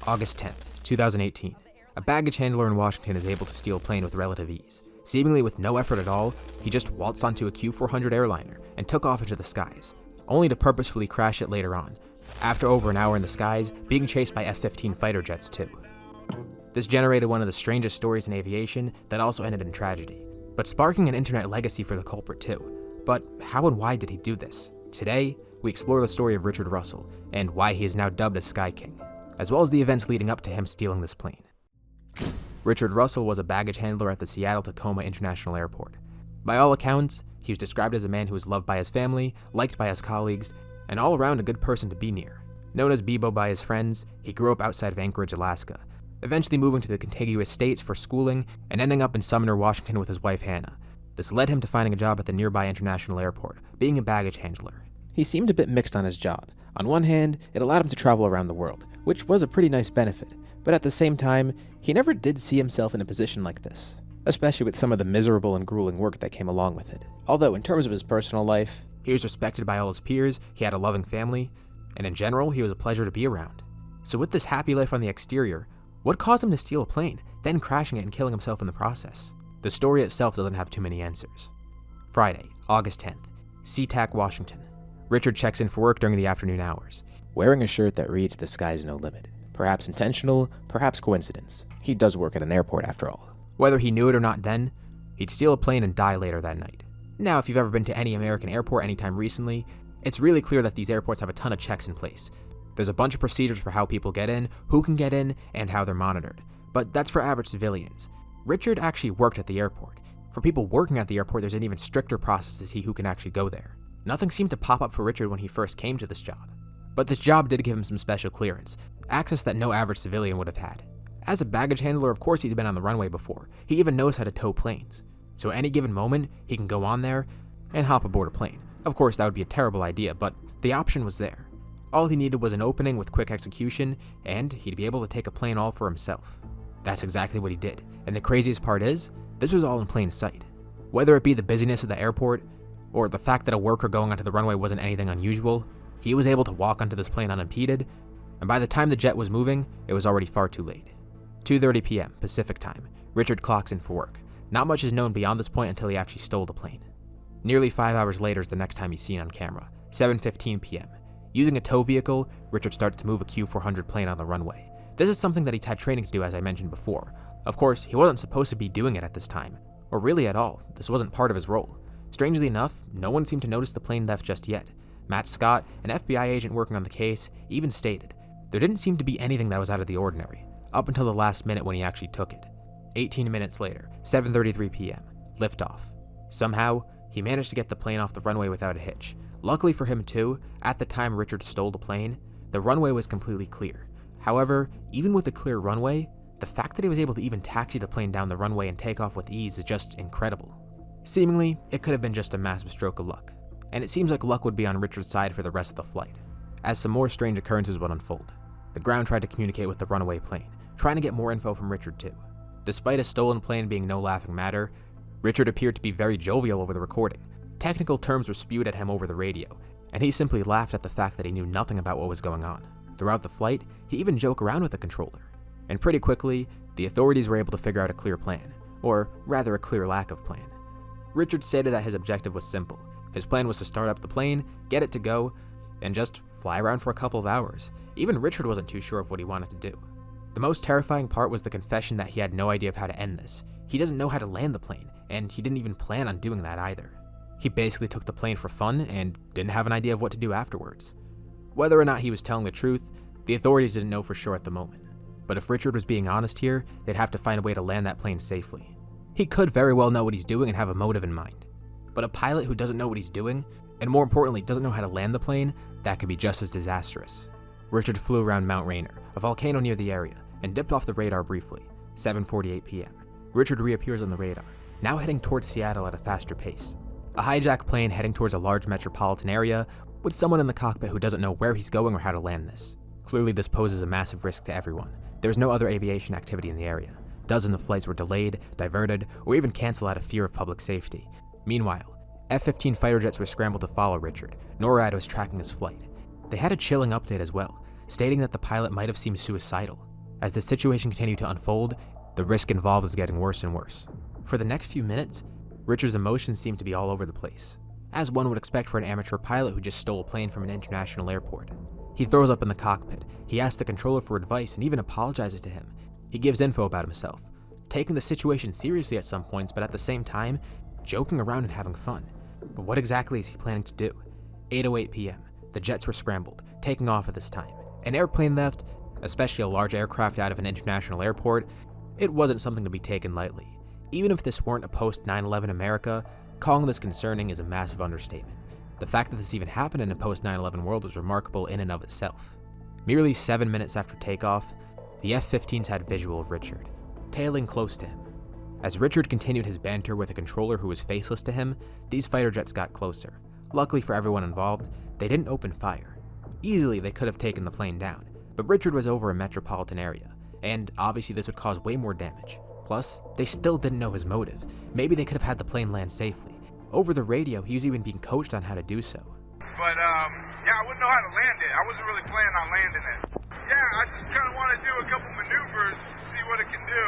August 10th, 2018. A baggage handler in Washington is able to steal a plane with relative ease. Seemingly with no effort at all, he just waltzed onto a Q400 airliner and took off into the skies, only to purposefully crash it later on, after over an hour in the skies, being chased by F-15 fighter jets too. This generated one of the strangest stories in aviation that also ended in tragedy, but sparking an internet legacy for the culprit too. But how and why did he do this? Today, we explore the story of Richard Russell and why he is now dubbed as Sky King, as well as the events leading up to him stealing this plane. Richard Russell was a baggage handler at the Seattle-Tacoma International Airport. By all accounts, he was described as a man who was loved by his family, liked by his colleagues, and all around a good person to be near. Known as Beebo by his friends, he grew up outside of Anchorage, Alaska, eventually moving to the contiguous states for schooling and ending up in Sumner, Washington with his wife Hannah. This led him to finding a job at the nearby international airport, being a baggage handler. He seemed a bit mixed on his job. On one hand, it allowed him to travel around the world, which was a pretty nice benefit, but at the same time, he never did see himself in a position like this, especially with some of the miserable and grueling work that came along with it. Although in terms of his personal life, he was respected by all his peers, he had a loving family, and in general, he was a pleasure to be around. So with this happy life on the exterior, what caused him to steal a plane, then crashing it and killing himself in the process? The story itself doesn't have too many answers. Friday, August 10th, SeaTac, Washington. Richard checks in for work during the afternoon hours, wearing a shirt that reads "The sky's no limit." Perhaps intentional, perhaps coincidence. He does work at an airport after all. Whether he knew it or not then, he'd steal a plane and die later that night. Now, if you've ever been to any American airport anytime recently, it's really clear that these airports have a ton of checks in place. There's a bunch of procedures for how people get in, who can get in, and how they're monitored. But that's for average civilians. Richard actually worked at the airport. For people working at the airport, there's an even stricter process to see who can actually go there. Nothing seemed to pop up for Richard when he first came to this job. But this job did give him some special clearance, access that no average civilian would have had. As a baggage handler, of course he'd been on the runway before. He even knows how to tow planes. So at any given moment, he can go on there and hop aboard a plane. Of course, that would be a terrible idea, but the option was there. All he needed was an opening with quick execution, and he'd be able to take a plane all for himself. That's exactly what he did, and the craziest part is, this was all in plain sight. Whether it be the busyness of the airport, or the fact that a worker going onto the runway wasn't anything unusual, he was able to walk onto this plane unimpeded, and by the time the jet was moving, it was already far too late. 2:30 p.m. Pacific time, Richard clocks in for work. Not much is known beyond this point until he actually stole the plane. Nearly 5 hours later is the next time he's seen on camera, 7:15 p.m. Using a tow vehicle, Richard starts to move a Q400 plane on the runway. This is something that he's had training to do, as I mentioned before. Of course, he wasn't supposed to be doing it at this time, or really at all. This wasn't part of his role. Strangely enough, no one seemed to notice the plane theft just yet. Matt Scott, an FBI agent working on the case, even stated, there didn't seem to be anything that was out of the ordinary, up until the last minute when he actually took it. 18 minutes later, 7:33 p.m., liftoff. Somehow, he managed to get the plane off the runway without a hitch. Luckily for him too, at the time Richard stole the plane, the runway was completely clear. However, even with a clear runway, the fact that he was able to even taxi the plane down the runway and take off with ease is just incredible. Seemingly, it could have been just a massive stroke of luck, and it seems like luck would be on Richard's side for the rest of the flight, as some more strange occurrences would unfold. The ground tried to communicate with the runaway plane, trying to get more info from Richard too. Despite a stolen plane being no laughing matter, Richard appeared to be very jovial over the recording. Technical terms were spewed at him over the radio, and he simply laughed at the fact that he knew nothing about what was going on. Throughout the flight, he even joked around with the controller. And pretty quickly, the authorities were able to figure out a clear plan, or rather a clear lack of plan. Richard stated that his objective was simple. His plan was to start up the plane, get it to go, and just fly around for a couple of hours. Even Richard wasn't too sure of what he wanted to do. The most terrifying part was the confession that he had no idea of how to end this. He doesn't know how to land the plane, and he didn't even plan on doing that either. He basically took the plane for fun and didn't have an idea of what to do afterwards. Whether or not he was telling the truth, the authorities didn't know for sure at the moment. But if Richard was being honest here, they'd have to find a way to land that plane safely. He could very well know what he's doing and have a motive in mind. But a pilot who doesn't know what he's doing, and more importantly doesn't know how to land the plane, that could be just as disastrous. Richard flew around Mount Rainier, a volcano near the area, and dipped off the radar briefly. 7:48 p.m. Richard reappears on the radar, now heading towards Seattle at a faster pace. A hijacked plane heading towards a large metropolitan area with someone in the cockpit who doesn't know where he's going or how to land this. Clearly this poses a massive risk to everyone. There's no other aviation activity in the area. Dozens of flights were delayed, diverted, or even canceled out of fear of public safety. Meanwhile, F-15 fighter jets were scrambled to follow Richard. NORAD was tracking his flight. They had a chilling update as well, stating that the pilot might have seemed suicidal. As the situation continued to unfold, the risk involved was getting worse and worse. For the next few minutes, Richard's emotions seemed to be all over the place, as one would expect for an amateur pilot who just stole a plane from an international airport. He throws up in the cockpit, he asks the controller for advice and even apologizes to him. He gives info about himself, taking the situation seriously at some points, but at the same time, joking around and having fun. But what exactly is he planning to do? 8:08 p.m. The jets were scrambled, taking off at this time. An airplane theft, especially a large aircraft out of an international airport, it wasn't something to be taken lightly. Even if this weren't a post-9/11 America, calling this concerning is a massive understatement. The fact that this even happened in a post-9/11 world is remarkable in and of itself. Merely 7 minutes after takeoff, the F-15s had visual of Richard, tailing close to him. As Richard continued his banter with a controller who was faceless to him, these fighter jets got closer. Luckily for everyone involved, they didn't open fire. Easily they could have taken the plane down, but Richard was over a metropolitan area, and obviously this would cause way more damage. Plus, they still didn't know his motive. Maybe they could have had the plane land safely. Over the radio, he was even being coached on how to do so. But, yeah, I wouldn't know how to land it. I wasn't really planning on landing it. Yeah, I just kind of want to do a couple maneuvers, see what it can do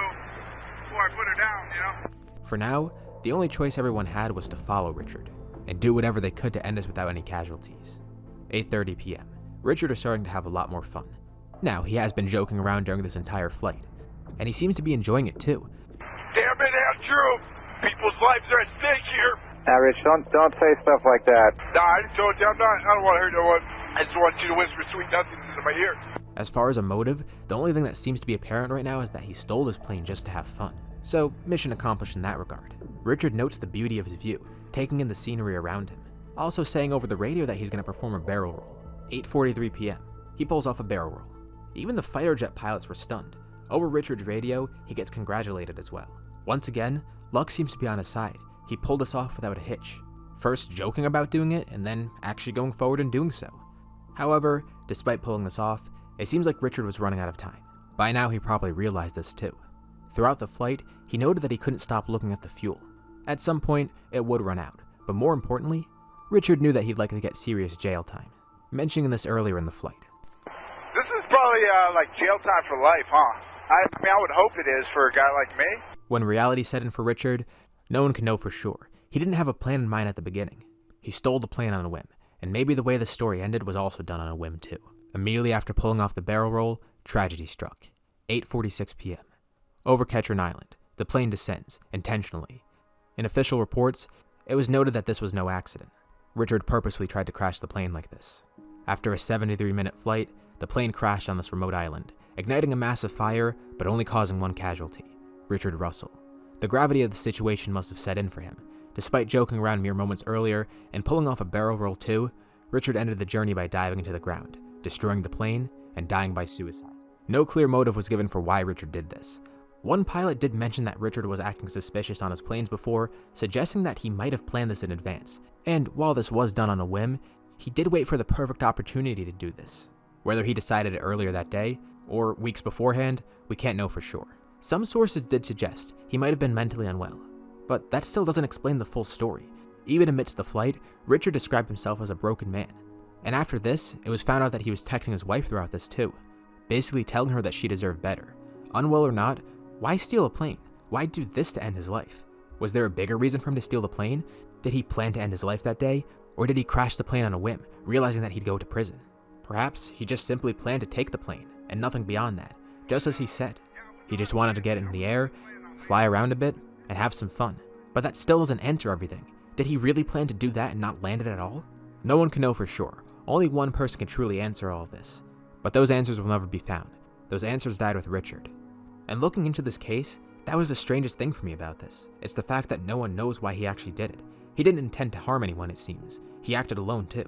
before I put her down, you know? For now, the only choice everyone had was to follow Richard, and do whatever they could to end this without any casualties. 8:30 p.m. Richard is starting to have a lot more fun. Now, he has been joking around during this entire flight, and he seems to be enjoying it too. Damn it, Andrew! People's lives are at stake here! Now, Rich, don't say stuff like that. Nah, I just told you I don't want to hurt no one. I just want you to whisper sweet nothings into my ear. As far as a motive, the only thing that seems to be apparent right now is that he stole his plane just to have fun. So, mission accomplished in that regard. Richard notes the beauty of his view, taking in the scenery around him, also saying over the radio that he's going to perform a barrel roll. 8:43 p.m. He pulls off a barrel roll. Even the fighter jet pilots were stunned. Over Richard's radio, he gets congratulated as well. Once again, luck seems to be on his side. He pulled this off without a hitch, first joking about doing it and then actually going forward and doing so. However, despite pulling this off, it seems like Richard was running out of time. By now he probably realized this too. Throughout the flight, he noted that he couldn't stop looking at the fuel. At some point, it would run out, but more importantly, Richard knew that he'd likely get serious jail time, mentioning this earlier in the flight. This is probably, like jail time for life, huh? I mean, I would hope it is for a guy like me. When reality set in for Richard, no one can know for sure. He didn't have a plan in mind at the beginning. He stole the plane on a whim, and maybe the way the story ended was also done on a whim too. Immediately after pulling off the barrel roll, tragedy struck. 8:46 p.m. Over Ketron Island, the plane descends, intentionally. In official reports, it was noted that this was no accident. Richard purposely tried to crash the plane like this. After a 73-minute flight, the plane crashed on this remote island, igniting a massive fire, but only causing one casualty, Richard Russell. The gravity of the situation must have set in for him. Despite joking around mere moments earlier and pulling off a barrel roll too, Richard ended the journey by diving into the ground, destroying the plane, and dying by suicide. No clear motive was given for why Richard did this. One pilot did mention that Richard was acting suspicious on his planes before, suggesting that he might have planned this in advance, and while this was done on a whim, he did wait for the perfect opportunity to do this. Whether he decided it earlier that day, or weeks beforehand, we can't know for sure. Some sources did suggest he might have been mentally unwell, but that still doesn't explain the full story. Even amidst the flight, Richard described himself as a broken man. And after this, it was found out that he was texting his wife throughout this too, basically telling her that she deserved better. Unwell or not, why steal a plane? Why do this to end his life? Was there a bigger reason for him to steal the plane? Did he plan to end his life that day? Or did he crash the plane on a whim, realizing that he'd go to prison? Perhaps he just simply planned to take the plane, and nothing beyond that, just as he said. He just wanted to get in the air, fly around a bit, and have some fun. But that still doesn't answer everything. Did he really plan to do that and not land it at all? No one can know for sure. Only one person can truly answer all of this. But those answers will never be found. Those answers died with Richard. And looking into this case, that was the strangest thing for me about this. It's the fact that no one knows why he actually did it. He didn't intend to harm anyone, it seems. He acted alone too.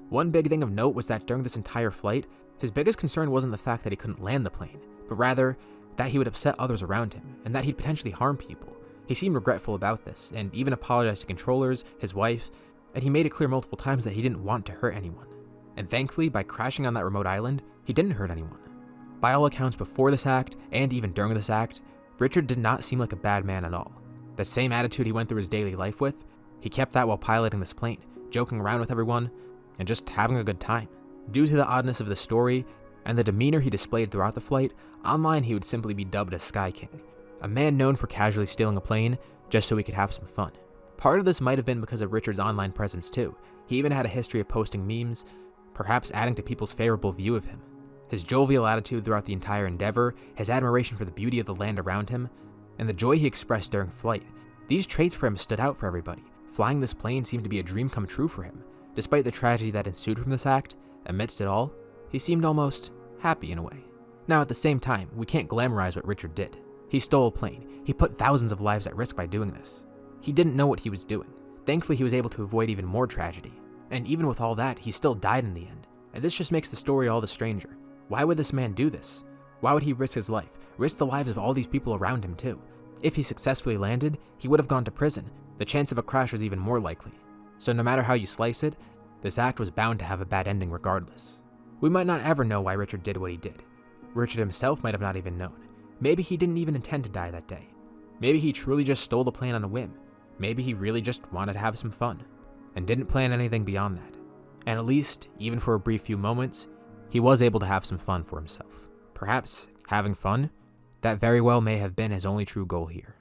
One big thing of note was that during this entire flight, his biggest concern wasn't the fact that he couldn't land the plane, but rather that he would upset others around him, and that he'd potentially harm people. He seemed regretful about this, and even apologized to controllers, his wife, and he made it clear multiple times that he didn't want to hurt anyone. And thankfully, by crashing on that remote island, he didn't hurt anyone. By all accounts before this act, and even during this act, Richard did not seem like a bad man at all. The same attitude he went through his daily life with, he kept that while piloting this plane, joking around with everyone, and just having a good time. Due to the oddness of the story, and the demeanor he displayed throughout the flight, online he would simply be dubbed as Sky King, a man known for casually stealing a plane just so he could have some fun. Part of this might have been because of Richard's online presence too. He even had a history of posting memes, perhaps adding to people's favorable view of him. His jovial attitude throughout the entire endeavor, his admiration for the beauty of the land around him, and the joy he expressed during flight, these traits for him stood out for everybody. Flying this plane seemed to be a dream come true for him. Despite the tragedy that ensued from this act, amidst it all, he seemed almost happy in a way. Now at the same time, we can't glamorize what Richard did. He stole a plane. He put thousands of lives at risk by doing this. He didn't know what he was doing. Thankfully, he was able to avoid even more tragedy. And even with all that, he still died in the end. And this just makes the story all the stranger. Why would this man do this? Why would he risk his life, risk the lives of all these people around him too? If he successfully landed, he would have gone to prison. The chance of a crash was even more likely. So no matter how you slice it, this act was bound to have a bad ending regardless. We might not ever know why Richard did what he did. Richard himself might have not even known. Maybe he didn't even intend to die that day. Maybe he truly just stole the plane on a whim. Maybe he really just wanted to have some fun, and didn't plan anything beyond that. And at least, even for a brief few moments, he was able to have some fun for himself. Perhaps having fun, that very well may have been his only true goal here.